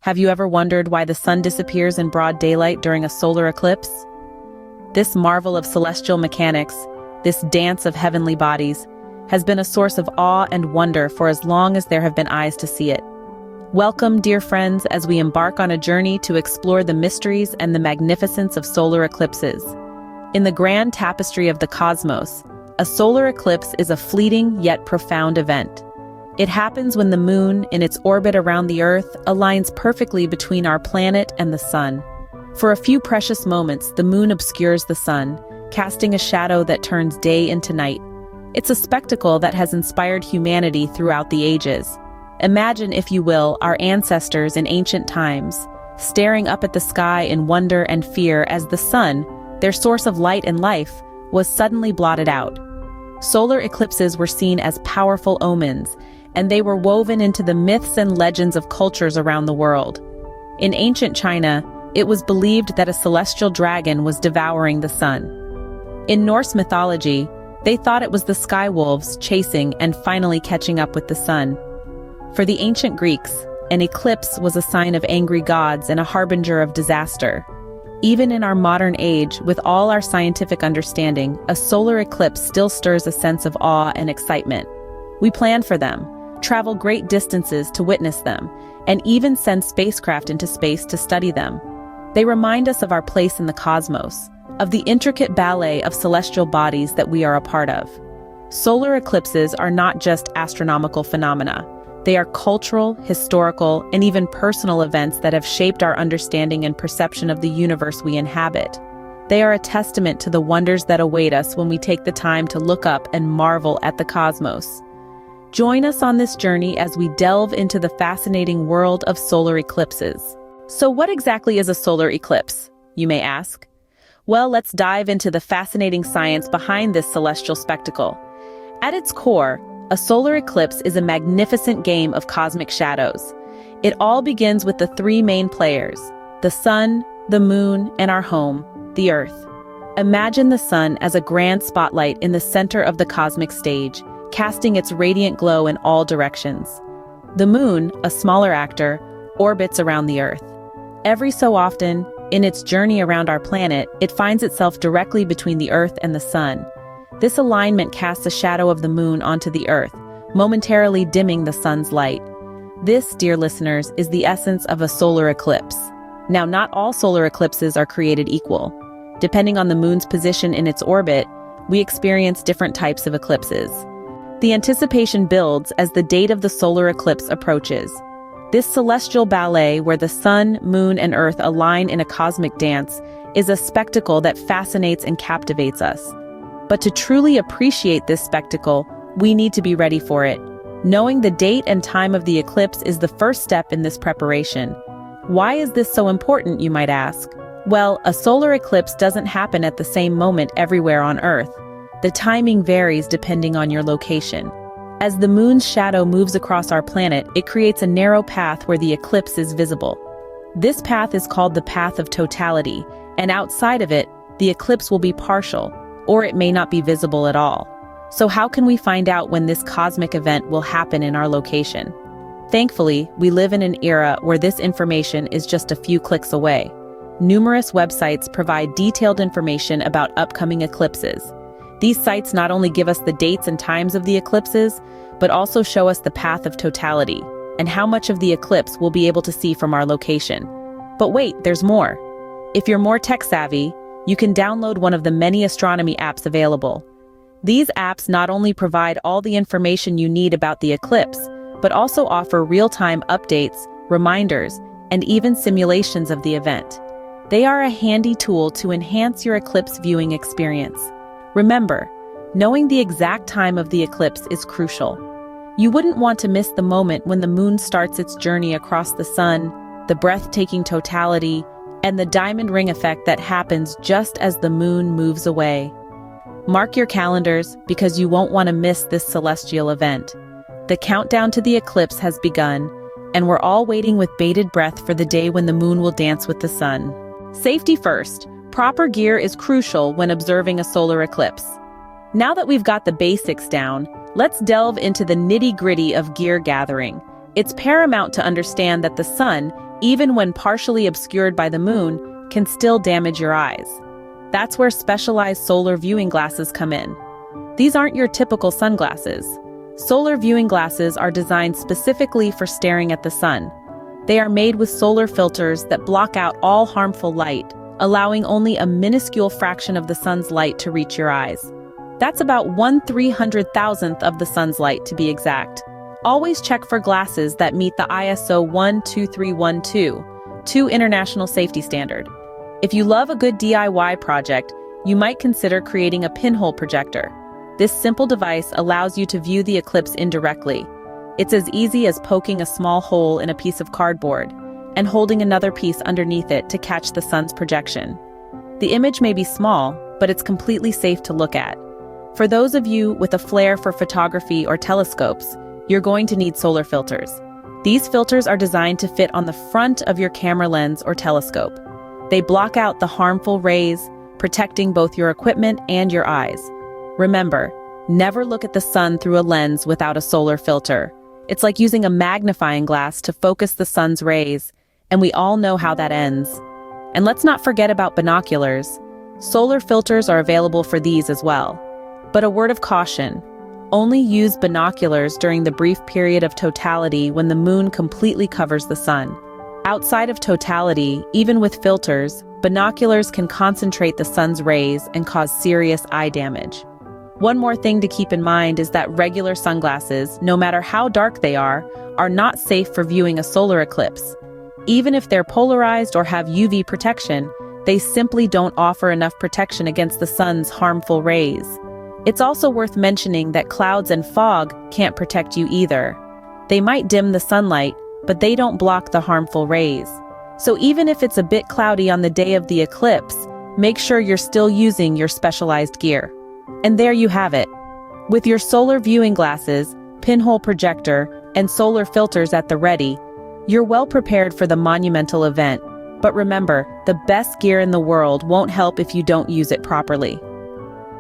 Have you ever wondered why the sun disappears in broad daylight during a solar eclipse? This marvel of celestial mechanics, this dance of heavenly bodies, has been a source of awe and wonder for as long as there have been eyes to see it. Welcome, dear friends, as we embark on a journey to explore the mysteries and the magnificence of solar eclipses. In the grand tapestry of the cosmos, a solar eclipse is a fleeting yet profound event. It happens when the moon, in its orbit around the Earth, aligns perfectly between our planet and the sun. For a few precious moments, the moon obscures the sun, casting a shadow that turns day into night. It's a spectacle that has inspired humanity throughout the ages. Imagine, if you will, our ancestors in ancient times, staring up at the sky in wonder and fear as the sun, their source of light and life, was suddenly blotted out. Solar eclipses were seen as powerful omens, and they were woven into the myths and legends of cultures around the world. In ancient China, it was believed that a celestial dragon was devouring the sun. In Norse mythology, they thought it was the sky wolves chasing and finally catching up with the sun. For the ancient Greeks, an eclipse was a sign of angry gods and a harbinger of disaster. Even in our modern age, with all our scientific understanding, a solar eclipse still stirs a sense of awe and excitement. We plan for them, travel great distances to witness them, and even send spacecraft into space to study them. They remind us of our place in the cosmos, of the intricate ballet of celestial bodies that we are a part of. Solar eclipses are not just astronomical phenomena. They are cultural, historical, and even personal events that have shaped our understanding and perception of the universe we inhabit. They are a testament to the wonders that await us when we take the time to look up and marvel at the cosmos. Join us on this journey as we delve into the fascinating world of solar eclipses. So what exactly is a solar eclipse, you may ask? Well, let's dive into the fascinating science behind this celestial spectacle. At its core, a solar eclipse is a magnificent game of cosmic shadows. It all begins with the three main players: the sun, the moon, and our home, the Earth. Imagine the sun as a grand spotlight in the center of the cosmic stage, casting its radiant glow in all directions. The moon, a smaller actor, orbits around the Earth. Every so often, in its journey around our planet, it finds itself directly between the Earth and the sun. This alignment casts a shadow of the moon onto the Earth, momentarily dimming the sun's light. This, dear listeners, is the essence of a solar eclipse. Now, not all solar eclipses are created equal. Depending on the moon's position in its orbit, we experience different types of eclipses. The anticipation builds as the date of the solar eclipse approaches. This celestial ballet, where the sun, moon, and Earth align in a cosmic dance, is a spectacle that fascinates and captivates us. But to truly appreciate this spectacle, we need to be ready for it. Knowing the date and time of the eclipse is the first step in this preparation. Why is this so important, you might ask? Well, a solar eclipse doesn't happen at the same moment everywhere on Earth. The timing varies depending on your location. As the moon's shadow moves across our planet, it creates a narrow path where the eclipse is visible. This path is called the path of totality, and outside of it, the eclipse will be partial, or it may not be visible at all. So how can we find out when this cosmic event will happen in our location? Thankfully, we live in an era where this information is just a few clicks away. Numerous websites provide detailed information about upcoming eclipses. These sites not only give us the dates and times of the eclipses, but also show us the path of totality and how much of the eclipse we'll be able to see from our location. But wait, there's more. If you're more tech-savvy, you can download one of the many astronomy apps available. These apps not only provide all the information you need about the eclipse, but also offer real-time updates, reminders, and even simulations of the event. They are a handy tool to enhance your eclipse viewing experience. Remember, knowing the exact time of the eclipse is crucial. You wouldn't want to miss the moment when the moon starts its journey across the sun, the breathtaking totality, and the diamond ring effect that happens just as the moon moves away. Mark your calendars, because you won't want to miss this celestial event. The countdown to the eclipse has begun, and we're all waiting with bated breath for the day when the moon will dance with the sun. Safety first. Proper gear is crucial when observing a solar eclipse. Now that we've got the basics down, let's delve into the nitty-gritty of gear gathering. It's paramount to understand that the sun, even when partially obscured by the moon, can still damage your eyes. That's where specialized solar viewing glasses come in. These aren't your typical sunglasses. Solar viewing glasses are designed specifically for staring at the sun. They are made with solar filters that block out all harmful light, allowing only a minuscule fraction of the sun's light to reach your eyes. That's about 1/300,000th of the sun's light, to be exact. Always check for glasses that meet the ISO 12312 international safety standard. If you love a good DIY project, you might consider creating a pinhole projector. This simple device allows you to view the eclipse indirectly. It's as easy as poking a small hole in a piece of cardboard and holding another piece underneath it to catch the sun's projection. The image may be small, but it's completely safe to look at. For those of you with a flair for photography or telescopes, you're going to need solar filters. These filters are designed to fit on the front of your camera lens or telescope. They block out the harmful rays, protecting both your equipment and your eyes. Remember, never look at the sun through a lens without a solar filter. It's like using a magnifying glass to focus the sun's rays, and we all know how that ends. And let's not forget about binoculars. Solar filters are available for these as well. But a word of caution, only use binoculars during the brief period of totality when the moon completely covers the sun. Outside of totality, even with filters, binoculars can concentrate the sun's rays and cause serious eye damage. One more thing to keep in mind is that regular sunglasses, no matter how dark they are not safe for viewing a solar eclipse. Even if they're polarized or have UV protection, they simply don't offer enough protection against the sun's harmful rays. It's also worth mentioning that clouds and fog can't protect you either. They might dim the sunlight, but they don't block the harmful rays. So even if it's a bit cloudy on the day of the eclipse, make sure you're still using your specialized gear. And there you have it. With your solar viewing glasses, pinhole projector, and solar filters at the ready, you're well prepared for the monumental event. But remember, the best gear in the world won't help if you don't use it properly.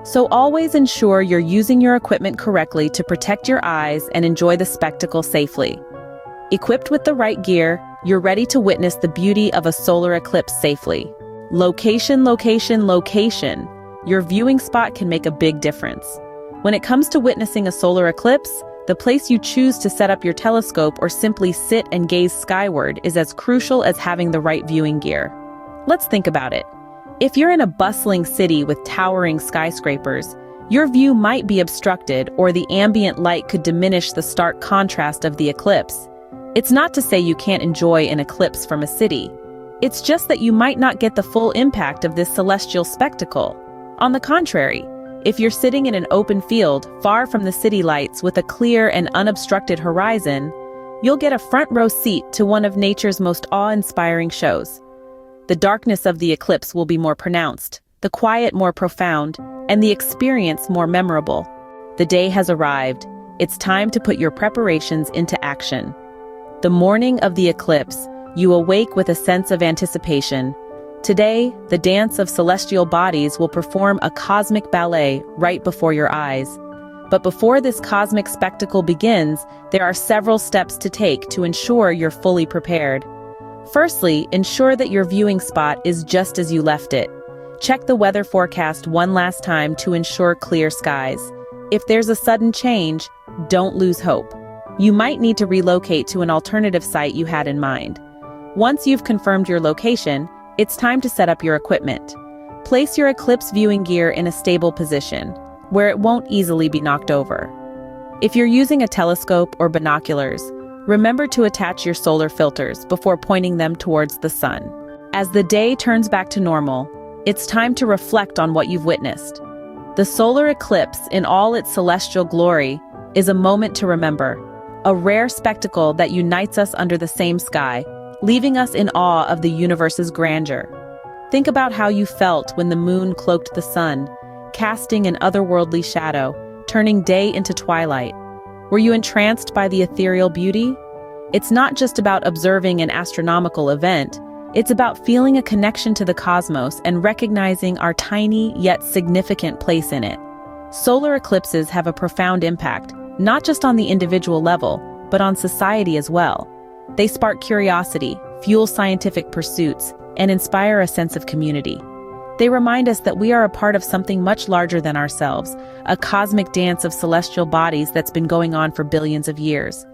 So always ensure you're using your equipment correctly to protect your eyes and enjoy the spectacle safely. Equipped with the right gear, you're ready to witness the beauty of a solar eclipse safely. Location, location, location. Your viewing spot can make a big difference. When it comes to witnessing a solar eclipse, the place you choose to set up your telescope or simply sit and gaze skyward is as crucial as having the right viewing gear. Let's think about it. If you're in a bustling city with towering skyscrapers, your view might be obstructed or the ambient light could diminish the stark contrast of the eclipse. It's not to say you can't enjoy an eclipse from a city. It's just that you might not get the full impact of this celestial spectacle. On the contrary, if you're sitting in an open field, far from the city lights with a clear and unobstructed horizon, you'll get a front row seat to one of nature's most awe-inspiring shows. The darkness of the eclipse will be more pronounced, the quiet more profound, and the experience more memorable. The day has arrived. It's time to put your preparations into action. The morning of the eclipse, you awake with a sense of anticipation. Today, the dance of celestial bodies will perform a cosmic ballet right before your eyes. But before this cosmic spectacle begins, there are several steps to take to ensure you're fully prepared. Firstly, ensure that your viewing spot is just as you left it. Check the weather forecast one last time to ensure clear skies. If there's a sudden change, don't lose hope. You might need to relocate to an alternative site you had in mind. Once you've confirmed your location, it's time to set up your equipment. Place your eclipse viewing gear in a stable position, where it won't easily be knocked over. If you're using a telescope or binoculars, remember to attach your solar filters before pointing them towards the sun. As the day turns back to normal, it's time to reflect on what you've witnessed. The solar eclipse, in all its celestial glory, is a moment to remember, a rare spectacle that unites us under the same sky, leaving us in awe of the universe's grandeur. Think about how you felt when the moon cloaked the sun, casting an otherworldly shadow, turning day into twilight. Were you entranced by the ethereal beauty? It's not just about observing an astronomical event, it's about feeling a connection to the cosmos and recognizing our tiny yet significant place in it. Solar eclipses have a profound impact, not just on the individual level, but on society as well. They spark curiosity, fuel scientific pursuits, and inspire a sense of community. They remind us that we are a part of something much larger than ourselves, a cosmic dance of celestial bodies that's been going on for billions of years.